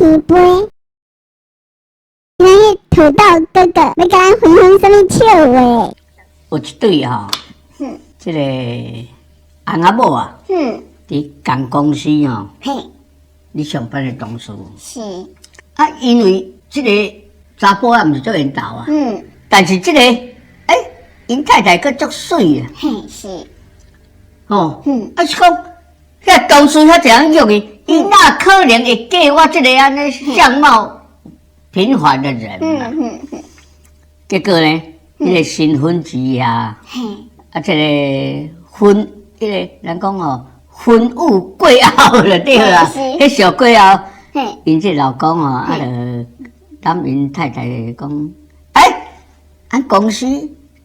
天杯。今日土豆哥哥要甲咱分享什么笑话？有一对吼，即个翁仔某啊，伫共公司吼，你上班的同事是啊，因为即个查甫啊，毋是做缘投啊，但是即个因太太佫足水啊，是，吼，啊是讲遐同事遐侪人约伊哪可能会嫁我即个安尼相貌平凡的人啊？结果呢，迄个新婚期啊，啊，这个婚，迄个人讲哦，婚务过后就对啦。迄小过后，因这老公哦，啊，就答因太太讲，俺公司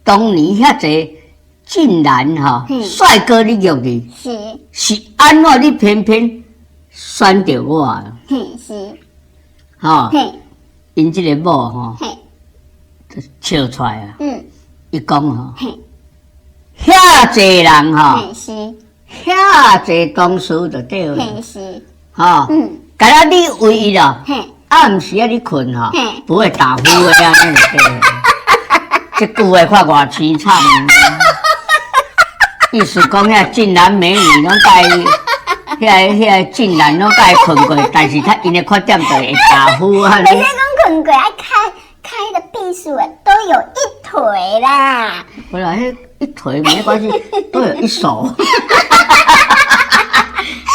当年遐济俊男吼，帅哥你约你，是安怎你偏偏选着我？是，吼，因这个某吼，就笑出来啊。伊讲吼，遐济人吼，遐济同事就对了，吼，敢若你为伊咯，暗时啊你困吼，不会打呼的啊，那就对了。这句话看偌凄惨，意思讲遐俊男美女拢甲伊，遐俊男拢甲伊困过，但是他因的缺点就会打呼啊。你说讲困过爱开的倍数都有一腿啦。不啦，迄一腿没关系，都有一手。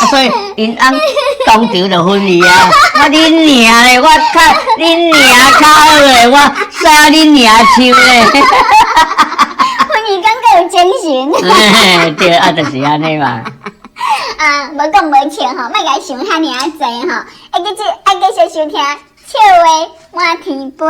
所以因翁当场就分离啊！我恁娘嘞，我较恁娘较好嘞，我杀恁娘手嘞。婚姻感觉有精神。对，啊，就是安尼嘛。啊，无讲无笑吼，莫甲伊想遐尔济吼，爱继续收听笑话满天飞。